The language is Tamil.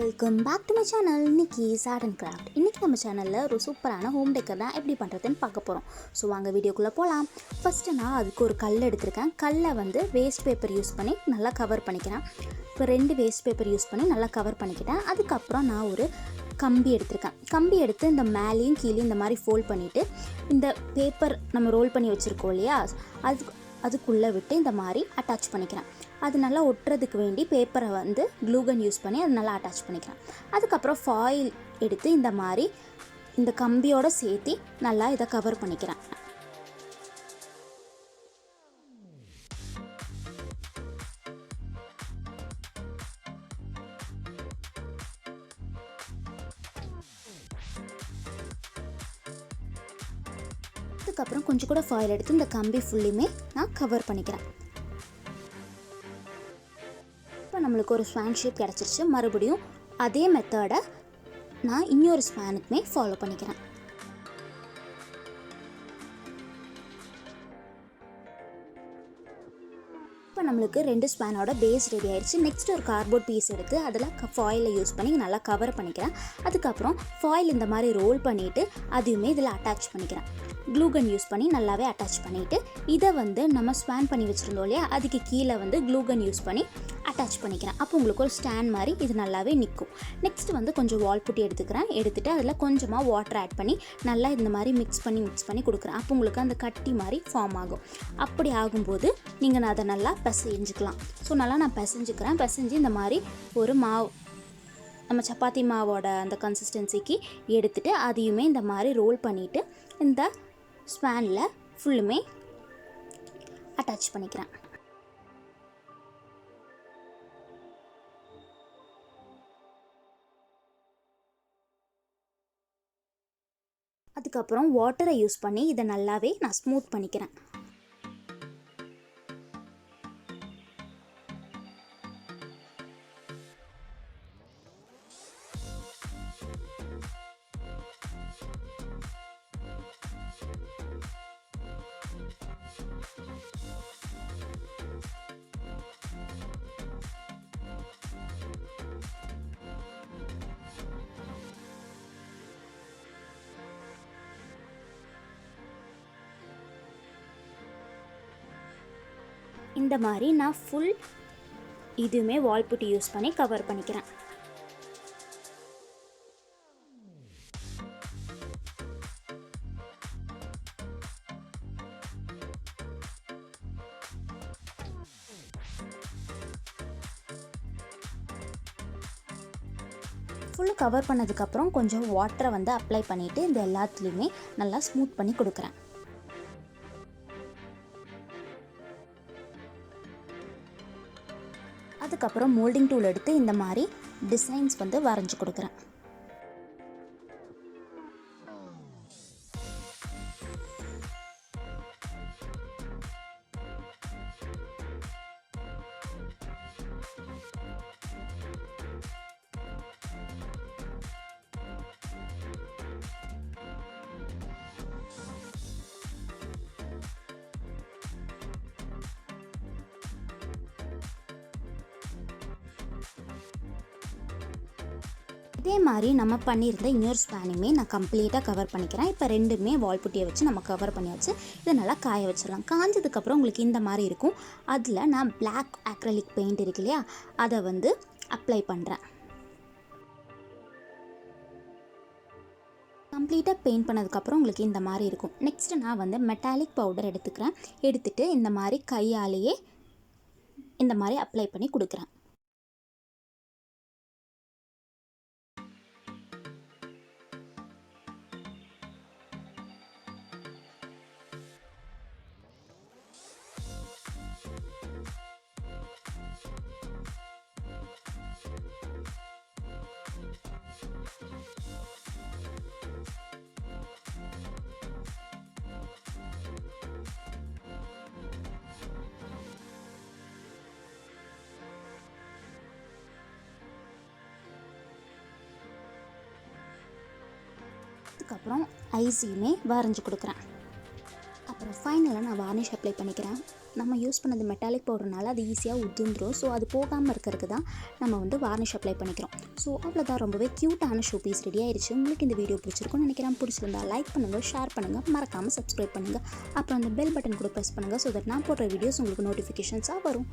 Welcome back to my channel. இன்னைக்கு ஆர்ட் அண்ட் கிராஃப்ட். இன்றைக்கி நம்ம சேனலில் ஒரு சூப்பரான ஹோம் டெக்கர் தான் எப்படி பண்ணுறதுன்னு பார்க்க போகிறோம். ஸோ வாங்க வீடியோக்குள்ளே போகலாம். ஃபஸ்ட்டு நான் அதுக்கு ஒரு கல் எடுத்திருக்கேன். கல்லை வேஸ்ட் பேப்பர் யூஸ் பண்ணி நல்லா கவர் பண்ணிக்கிறேன். இப்போ 2 வேஸ்ட் பேப்பர் யூஸ் பண்ணி நல்லா கவர் பண்ணிக்கிட்டேன். அதுக்கப்புறம் நான் ஒரு கம்பி எடுத்திருக்கேன். கம்பி எடுத்து இந்த மேலேயும் கீழே இந்த மாதிரி ஃபோல்ட் பண்ணிவிட்டு இந்த பேப்பர் நம்ம ரோல் பண்ணி வச்சுருக்கோம் இல்லையா, அதுக்குள்ளே விட்டு இந்த மாதிரி அட்டாச் பண்ணிக்கிறேன். அது நல்லா ஒட்டுறதுக்கு வேண்டி பேப்பரை க்ளூகன் யூஸ் பண்ணி அது நல்லா அட்டாச் பண்ணிக்கிறேன். அதுக்கப்புறம் ஃபாயில் எடுத்து இந்த மாதிரி இந்த கம்பியோடு சேர்த்து நல்லா இதை கவர் பண்ணிக்கிறேன். அதுக்கப்புறம் கொஞ்சம் கூட ஃபாயில் எடுத்து இந்த கம்பி ஃபுல்லுமே நான் கவர் பண்ணிக்கிறேன். இப்போ நம்மளுக்கு ஒரு ஸ்வான் ஷேப் கிடச்சிருச்சு. மறுபடியும் அதே மெத்தடை நான் இன்னொரு ஸ்வானுக்குமே ஃபாலோ பண்ணிக்கிறேன். இப்போ நம்மளுக்கு 2 ஸ்வானோட பேஸ் ரெடி ஆயிடுச்சு. நெக்ஸ்ட் ஒரு கார்ட்போர்ட் பீஸ் எடுத்து அதில் ஃபாயிலை யூஸ் பண்ணி நல்லா கவர் பண்ணிக்கிறேன். அதுக்கப்புறம் ஃபாயில் இந்த மாதிரி ரோல் பண்ணிவிட்டு அதையுமே இதில் அட்டாச் பண்ணிக்கிறேன். க்ளூகன் யூஸ் பண்ணி நல்லாவே அட்டாச் பண்ணிவிட்டு இதை நம்ம ஸ்வான் பண்ணி வச்சுருந்தோம் இல்லையா, அதுக்கு கீழே க்ளூகன் யூஸ் பண்ணி அட்டாச் பண்ணிக்கிறேன். அப்போ உங்களுக்கு ஒரு ஸ்டாண்ட் மாதிரி இது நல்லாவே நிற்கும். நெக்ஸ்ட் கொஞ்சம் வால் புட்டி எடுத்துகிட்டு அதில் கொஞ்சமாக வாட்டர் ஆட் பண்ணி நல்லா இந்த மாதிரி மிக்ஸ் பண்ணி கொடுக்குறேன். அப்போ உங்களுக்கு அந்த கட்டி மாதிரி ஃபார்ம் ஆகும். அப்படி ஆகும்போது நீங்கள் அதை நல்லா பிசைஞ்சிக்கலாம். ஸோ நல்லா நான் பிசைஞ்சு இந்த மாதிரி ஒரு மாவு, நம்ம சப்பாத்தி மாவோட அந்த கன்சிஸ்டன்சிக்கு எடுத்துகிட்டு அதையுமே இந்த மாதிரி ரோல் பண்ணிவிட்டு இந்த ஸ்வானில் ஃபுல்லுமே அட்டாச் பண்ணிக்கிறேன். அதுக்கப்புறம் வாட்டரை யூஸ் பண்ணி இதை நல்லாவே நான் ஸ்மூத் பண்ணிக்கிறேன். இந்த மாதிரி நான் ஃபுல் இதுவுமே வால் புட்டி யூஸ் பண்ணி கவர் பண்ணிக்கிறேன். ஃபுல்லு கவர் பண்ணதுக்கப்புறம் கொஞ்சம் வாட்டரை அப்ளை பண்ணிவிட்டு இந்த எல்லாத்துலேயுமே நல்லா ஸ்மூத் பண்ணி கொடுக்குறேன். அதுக்கப்புறம் மோல்டிங் டூல் எடுத்து இந்த மாதிரி டிசைன்ஸ் வரைஞ்சி கொடுக்குறேன். இதே மாதிரி நம்ம பண்ணியிருந்த இன்னொரு ஸ்பானையுமே நான் கம்ப்ளீட்டாக கவர் பண்ணிக்கிறேன். இப்போ 2மே வால் புட்டியை வச்சு நம்ம கவர் பண்ணியாச்சு. இதை நல்லா காய வச்சிடலாம். காஞ்சதுக்கப்புறம் உங்களுக்கு இந்த மாதிரி இருக்கும். அதில் நான் பிளாக் அக்ரலிக் பெயிண்ட் இருக்கு இல்லையா, அதை அப்ளை பண்ணுறேன். கம்ப்ளீட்டாக பெயிண்ட் பண்ணதுக்கப்புறம் உங்களுக்கு இந்த மாதிரி இருக்கும். நெக்ஸ்ட்டு நான் மெட்டாலிக் பவுடர் எடுத்துகிட்டு இந்த மாதிரி கையாலேயே இந்த மாதிரி அப்ளை பண்ணி கொடுக்குறேன். அதுக்கப்புறம் ஐஸையுமே வரைஞ்சி கொடுக்குறேன். அப்புறம் ஃபைனலாக நான் வார்னிஷ் அப்ளை பண்ணிக்கிறேன். நம்ம யூஸ் பண்ணது மெட்டாலிக் பவுடர்னால அது ஈஸியாக உதிர்ந்துடும். ஸோ அது போகாமல் இருக்கிறதுக்கு தான் நம்ம வந்து வார்னிஷ் அப்ளை பண்ணிக்கிறோம். ஸோ அவ்வளோதான், ரொம்பவே க்யூட்டான ஷோ பீஸ் ரெடி ஆயிடுச்சு. உங்களுக்கு இந்த வீடியோ பிடிச்சிருக்கும்னு நினைக்கிறேன். பிடிச்சிருந்தா லைக் பண்ணுங்கள், ஷேர் பண்ணுங்கள், மறக்காமல் சப்ஸ்கிரைப் பண்ணுங்கள். அப்புறம் அந்த பெல் பட்டன் கூட ப்ரெஸ் பண்ணுங்கள். ஸோ தட் நான் போடுற வீடியோஸ் உங்களுக்கு நோட்டிஃபிகேஷன்ஸாக வரும்.